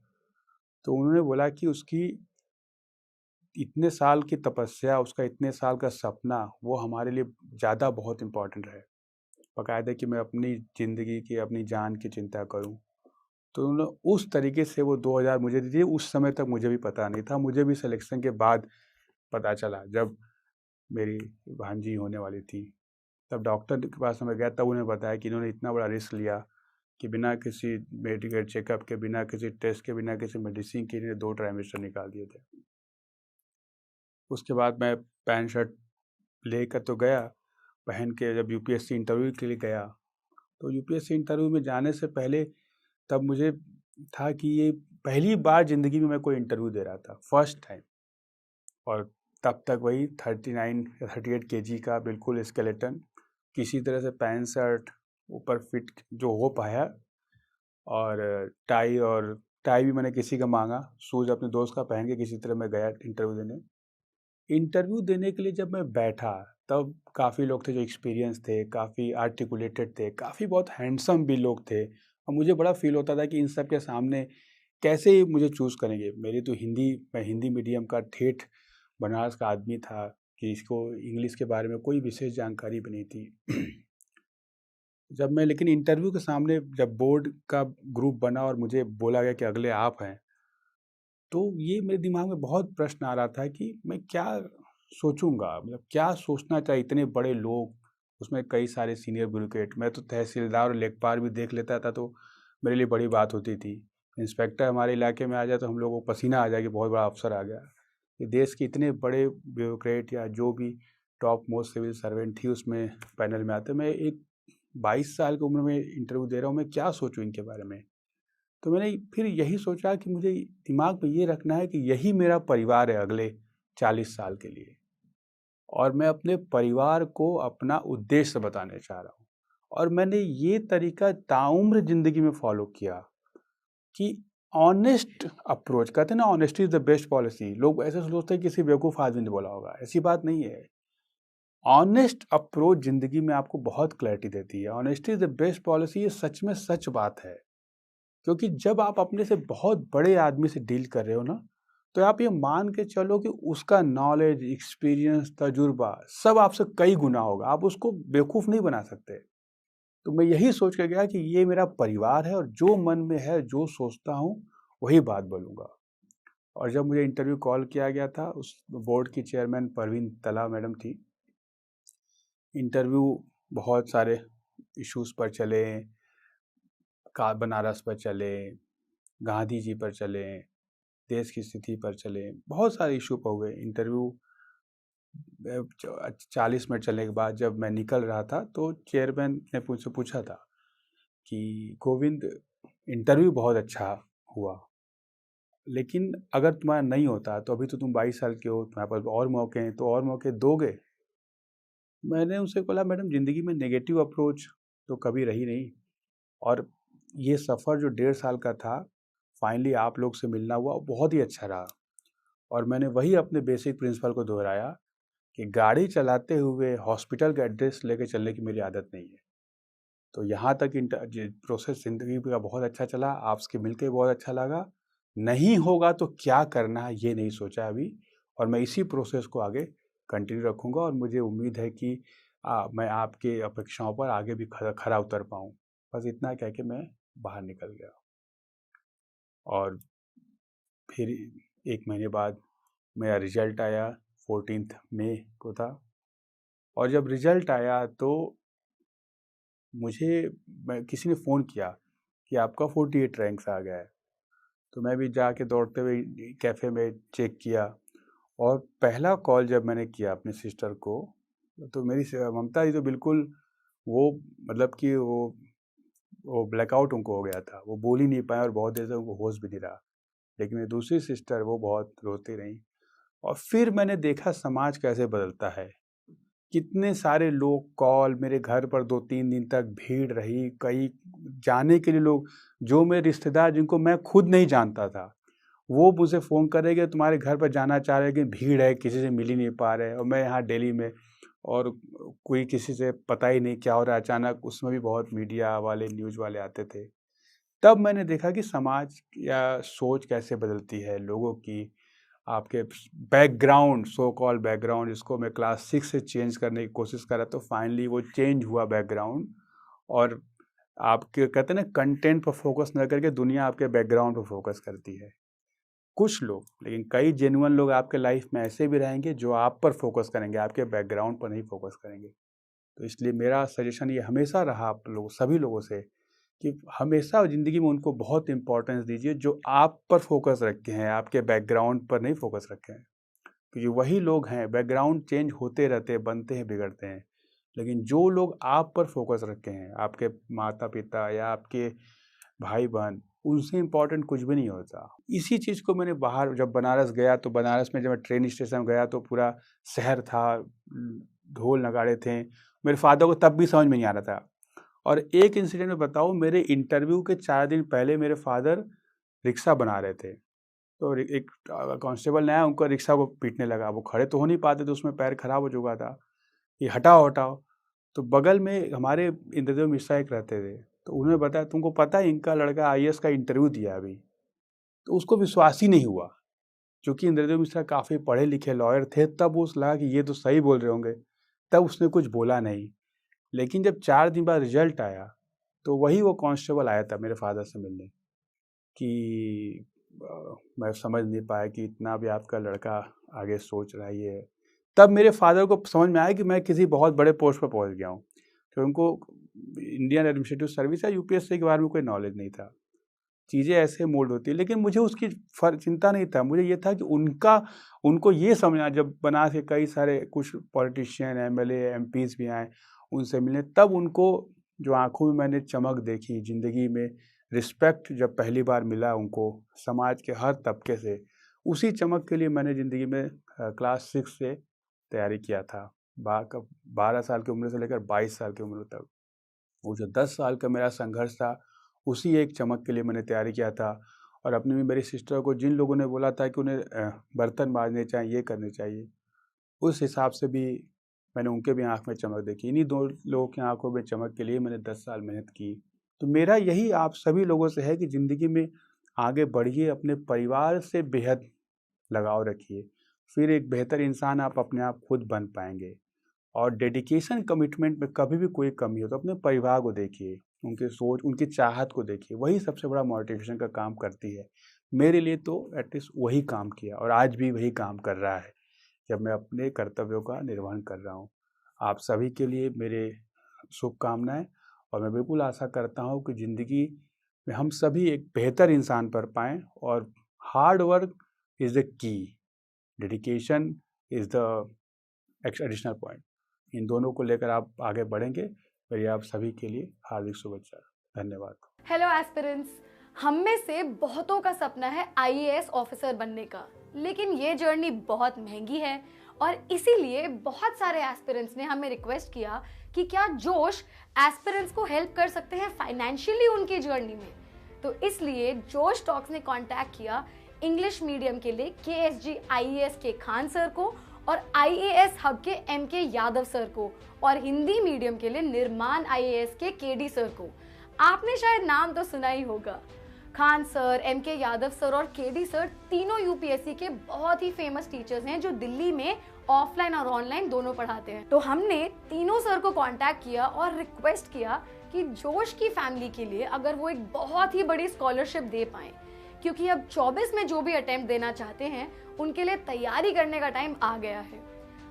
तो उन्होंने बोला कि उसकी इतने साल की तपस्या, उसका इतने साल का सपना, वो हमारे लिए ज़्यादा बहुत इम्पोर्टेंट है। बाकायदा कि मैं अपनी ज़िंदगी की, अपनी जान की चिंता करूं। तो उन्होंने उस तरीके से वो 2000 मुझे दी थी। उस समय तक मुझे भी पता नहीं था, मुझे भी सिलेक्शन के बाद पता चला, जब मेरी भांजी होने वाली थी। तब डॉक्टर के पास मैं गया, तब उन्हें बताया कि इन्होंने इतना बड़ा रिस्क लिया कि बिना किसी मेडिकल चेकअप के, बिना किसी टेस्ट के, बिना किसी मेडिसिन के इन्हें 2 ट्राइमेस्टर निकाल दिए थे। उसके बाद मैं पैंट शर्ट लेकर तो गया, पहन के जब यूपीएससी इंटरव्यू के लिए गया, तो यूपीएससी इंटरव्यू में जाने से पहले तब मुझे था कि ये पहली बार ज़िंदगी में मैं कोई इंटरव्यू दे रहा था, फर्स्ट टाइम। और तब तक वही 39 या 38 केजी का बिल्कुल स्केलेटन, किसी तरह से पैंट शर्ट ऊपर फिट जो हो पाया, और टाई भी मैंने किसी का मांगा, शूज़ अपने दोस्त का पहन के किसी तरह मैं गया इंटरव्यू देने। इंटरव्यू देने के लिए जब मैं बैठा, तब काफ़ी लोग थे जो एक्सपीरियंस थे, काफ़ी आर्टिकुलेटेड थे, काफ़ी बहुत हैंडसम भी लोग थे, और मुझे बड़ा फील होता था कि इन सब के सामने कैसे मुझे चूज़ करेंगे। मेरी तो मैं हिंदी मीडियम का ठेठ बनारस का आदमी था कि इसको इंग्लिश के बारे में कोई विशेष जानकारी भी नहीं थी। जब मैं लेकिन इंटरव्यू के सामने, जब बोर्ड का ग्रुप बना और मुझे बोला गया कि अगले आप हैं, तो ये मेरे दिमाग में बहुत प्रश्न आ रहा था कि मैं क्या सोचूंगा, मतलब क्या सोचना चाहिए। इतने बड़े लोग, उसमें कई सारे सीनियर ब्यूरोक्रेट, मैं तो तहसीलदार और लेखपाल भी देख लेता था तो मेरे लिए बड़ी बात होती थी। इंस्पेक्टर हमारे इलाके में आ जाए तो हम लोगों को पसीना आ जाए कि बहुत बड़ा अफसर आ गया। ये देश के इतने बड़े ब्यूरोक्रेट या जो भी टॉप मोस्ट सिविल सर्वेंट थी उसमें पैनल में आते, मैं एक 22 साल की उम्र में इंटरव्यू दे रहा हूँ, मैं क्या सोचूं इनके बारे में। तो मैंने फिर यही सोचा कि मुझे दिमाग में ये रखना है कि यही मेरा परिवार है अगले 40 साल के लिए, और मैं अपने परिवार को अपना उद्देश्य बताने चाह रहा हूँ। और मैंने ये तरीका ताउम्र ज़िंदगी में फॉलो किया कि ऑनेस्ट अप्रोच, कहते हैं ना, honesty is the best policy. लोग ऐसे सोचते हैं किसी बेवकूफ़ आदमी ने बोला होगा, ऐसी बात नहीं है। ऑनेस्ट अप्रोच ज़िंदगी में आपको बहुत क्लैरिटी देती है। Honesty is the best policy, ये सच में सच बात है। क्योंकि जब आप अपने से बहुत बड़े आदमी से डील कर रहे हो ना, तो आप ये मान के चलो कि उसका नॉलेज, एक्सपीरियंस, तजुर्बा सब आपसे कई गुना होगा, आप उसको बेवकूफ़ नहीं बना सकते। तो मैं यही सोच के गया कि ये मेरा परिवार है, और जो मन में है, जो सोचता हूँ, वही बात बोलूँगा। और जब मुझे इंटरव्यू कॉल किया गया था, उस बोर्ड की चेयरमैन परवीन तला मैडम थी। इंटरव्यू बहुत सारे इश्यूज़ पर चले, का बनारस पर चले, गांधी जी पर चले, देश की स्थिति पर चले, बहुत सारे इशू पर हुए इंटरव्यू। 40 मिनट चलने के बाद जब मैं निकल रहा था, तो चेयरमैन ने मुझसे पूछा था कि गोविंद, इंटरव्यू बहुत अच्छा हुआ, लेकिन अगर तुम्हारा नहीं होता तो अभी तो तुम 22 साल के हो, तुम्हारे पास और मौके हैं, तो और मौके दोगे? मैंने उनसे बोला, मैडम ज़िंदगी में नेगेटिव अप्रोच तो कभी रही नहीं, और ये सफ़र जो 1.5 साल का था, फाइनली आप लोग से मिलना हुआ, बहुत ही अच्छा रहा। और मैंने वही अपने बेसिक प्रिंसिपल को दोहराया कि गाड़ी चलाते हुए हॉस्पिटल का एड्रेस लेके चलने की मेरी आदत नहीं है। तो यहाँ तक प्रोसेस ज़िंदगी का बहुत अच्छा चला, आपसे मिलके बहुत अच्छा लगा। नहीं होगा तो क्या करना है ये नहीं सोचा अभी, और मैं इसी प्रोसेस को आगे कंटिन्यू रखूँगा, और मुझे उम्मीद है कि मैं आपके अपेक्षाओं पर आगे भी खरा उतर पाऊँ। बस इतना कह के मैं बाहर निकल गया। और फिर 1 महीने बाद मेरा रिजल्ट आया, 14 मई को था। और जब रिजल्ट आया तो किसी ने फ़ोन किया कि आपका 48 रैंक्स आ गया है। तो मैं भी जाके दौड़ते हुए कैफ़े में चेक किया, और पहला कॉल जब मैंने किया अपनी सिस्टर को, तो मेरी ममता जी तो बिल्कुल, वो मतलब कि वो ब्लैकआउट उनको हो गया था, वो बोल ही नहीं पाए और बहुत देर से उनको होश भी नहीं रहा। लेकिन मेरी दूसरी सिस्टर, वो बहुत रोती रहीं। और फिर मैंने देखा समाज कैसे बदलता है। कितने सारे लोग कॉल, मेरे घर पर 2-3 दिन तक भीड़ रही, कई जाने के लिए लोग, जो मेरे रिश्तेदार जिनको मैं खुद नहीं जानता था, वो मुझे फ़ोन करेंगे, तुम्हारे घर पर जाना चाह रहे हैं, लेकिन भीड़ है, किसी से मिल ही नहीं पा रहे हैं, और मैं यहाँ दिल्ली में, और कोई किसी से पता ही नहीं क्या हो रहा है। अचानक उसमें भी बहुत मीडिया वाले, न्यूज़ वाले आते थे। तब मैंने देखा कि समाज या सोच कैसे बदलती है लोगों की। आपके बैकग्राउंड, सो कॉल्ड बैकग्राउंड, जिसको मैं क्लास 6 से चेंज करने की कोशिश कर रहा था, तो फाइनली वो चेंज हुआ बैकग्राउंड। और आपके कहते हैं ना, कंटेंट पर फोकस न करके दुनिया आपके बैकग्राउंड पर फोकस करती है। कुछ लोग, लेकिन कई जेन्युइन लोग आपके लाइफ में ऐसे भी रहेंगे जो आप पर फोकस करेंगे, आपके बैकग्राउंड पर नहीं फोकस करेंगे। तो इसलिए मेरा सजेशन ये हमेशा रहा आप लोग सभी लोगों से कि हमेशा ज़िंदगी में उनको बहुत इंपॉर्टेंस दीजिए जो आप पर फोकस रखे हैं, आपके बैकग्राउंड पर नहीं फोकस रखे हैं। क्योंकि वही लोग हैं, बैकग्राउंड चेंज होते रहते हैं, बनते हैं, बिगड़ते हैं, लेकिन जो लोग आप पर फोकस रखे हैं, आपके माता पिता या आपके भाई बहन, उनसे इम्पोर्टेंट कुछ भी नहीं होता। इसी चीज़ को मैंने बाहर जब बनारस गया तो बनारस में जब मैं ट्रेन स्टेशन गया तो पूरा शहर था, ढोल नगाड़े थे। मेरे फादर को तब भी समझ में नहीं आ रहा था। और एक इंसिडेंट में बताऊँ, मेरे इंटरव्यू के 4 दिन पहले मेरे फादर रिक्शा बना रहे थे, तो एक कांस्टेबल ने आया, उनको रिक्शा को पीटने लगा। वो खड़े तो हो नहीं पाते थे, उसमें पैर खराब हो चुका था। ये हटाओ हटाओ। तो बगल में हमारे इंद्रदेव मिश्रा एक रहते थे, तो उन्होंने बताया, तुमको पता है इनका लड़का आईएएस का इंटरव्यू दिया अभी। तो उसको विश्वास ही नहीं हुआ, क्योंकि इंद्रदेव मिश्रा काफ़ी पढ़े लिखे लॉयर थे। तब उस लगा कि ये तो सही बोल रहे होंगे, तब उसने कुछ बोला नहीं। लेकिन जब 4 दिन बाद रिजल्ट आया तो वही वो कांस्टेबल आया था मेरे फादर से मिलने कि मैं समझ नहीं पाया कि इतना भी आपका लड़का आगे सोच रहा है ये। तब मेरे फादर को समझ में आया कि मैं किसी बहुत बड़े पोस्ट पर पहुंच गया हूँ, तो उनको इंडियन एडमिनिस्ट्रेटिव सर्विस या यूपीएससी के बारे में कोई नॉलेज नहीं था। चीज़ें ऐसे मोल्ड होती है, लेकिन मुझे उसकी चिंता नहीं था। मुझे ये था कि उनको ये समझना, जब बनारस के कई सारे कुछ पॉलिटिशियन, एमएलए, एमपीज भी आए, उनसे मिले, तब उनको जो आंखों में मैंने चमक देखी, ज़िंदगी में रिस्पेक्ट जब पहली बार मिला उनको समाज के हर तबके से, उसी चमक के लिए मैंने ज़िंदगी में क्लास 6 से तैयारी किया था। 12 साल की उम्र से लेकर 22 साल की उम्र तक वो जो 10 साल का मेरा संघर्ष था, उसी एक चमक के लिए मैंने तैयारी किया था। और अपनी भी मेरी सिस्टर को जिन लोगों ने बोला था कि उन्हें बर्तन मांजने चाहिए, ये करने चाहिए, उस हिसाब से भी मैंने उनके भी आँख में चमक देखी। इन्हीं 2 लोगों की आँखों में चमक के लिए मैंने 10 साल मेहनत की। तो मेरा यही आप सभी लोगों से है कि ज़िंदगी में आगे बढ़िए, अपने परिवार से बेहद लगाव रखिए, फिर एक बेहतर इंसान आप अपने आप खुद बन पाएंगे। और डेडिकेशन, कमिटमेंट में कभी भी कोई कमी हो तो अपने परिवार को देखिए, उनकी सोच, उनकी चाहत को देखिए, वही सबसे बड़ा मोटिवेशन का काम करती है। मेरे लिए तो एटलीस्ट वही काम किया और आज भी वही काम कर रहा है जब मैं अपने कर्तव्यों का निर्वहन कर रहा हूँ। आप सभी के लिए मेरे शुभकामनाएं, और मैं बिल्कुल आशा करता हूँ कि ज़िंदगी में हम सभी एक बेहतर इंसान बन पाएँ। और hard work is the key, dedication is the additional point. इन दोनों को लेकर आप आगे बढ़ेंगे। मेरी आप सभी के लिए हार्दिक शुभेच्छा। धन्यवाद। हेलो एस्पिरेंट्स, हम में से बहुतों का सपना है आईएएस ऑफिसर बनने का, लेकिन ये जर्नी बहुत महंगी है और इसीलिए बहुत सारे एस्पिरेंट्स ने हमें रिक्वेस्ट किया कि क्या जोश एस्पिरेंट्स को हेल्प कर सकते हैं फाइनेंशियली उनकी जर्नी में। तो इसलिए जोश टॉक्स ने कांटेक्ट किया इंग्लिश मीडियम के लिए केएसजी आईएएस के खान सर को और आईएएस हब के एमके यादव सर को, और हिंदी मीडियम के लिए निर्माण आईएएस के केडी सर को। आपने शायद नाम तो सुना ही होगा। Khan sir, MK Yadav sir और केडी सर तीनों यूपीएससी के बहुत ही फेमस टीचर्स हैं जो दिल्ली में ऑफलाइन और ऑनलाइन दोनों पढ़ाते हैं। तो हमने तीनों सर को कांटेक्ट किया और रिक्वेस्ट किया कि जोश की फैमिली के लिए अगर वो एक बहुत ही बड़ी स्कॉलरशिप दे पाए, क्योंकि अब 24 में जो भी अटेम्प्ट देना चाहते हैं उनके लिए तैयारी करने का टाइम आ गया है।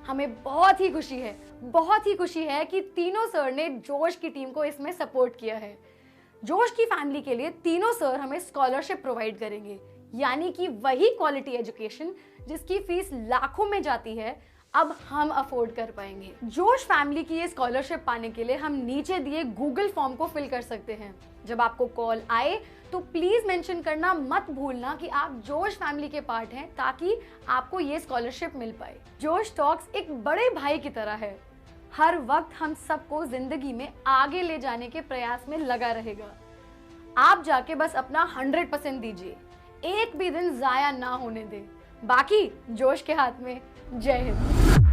हमें बहुत ही खुशी है कि तीनों सर ने जोश की टीम को इसमें सपोर्ट किया है। जोश की फैमिली के लिए तीनों सर हमें स्कॉलरशिप प्रोवाइड करेंगे, यानी कि वही क्वालिटी एजुकेशन जिसकी फीस लाखों में जाती है, अब हम अफोर्ड कर पाएंगे। जोश फैमिली की ये स्कॉलरशिप पाने के लिए हम नीचे दिए गूगल फॉर्म को फिल कर सकते हैं। जब आपको कॉल आए तो प्लीज मेंशन करना मत भूलना कि आप जोश फैमिली के पार्ट हैं, ताकि आपको ये स्कॉलरशिप मिल पाए। जोश टॉक्स एक बड़े भाई की तरह है, हर वक्त हम सबको जिंदगी में आगे ले जाने के प्रयास में लगा रहेगा। आप जाके बस अपना 100% दीजिए, एक भी दिन जाया ना होने दें। बाकी जोश के हाथ में। जय हिंद।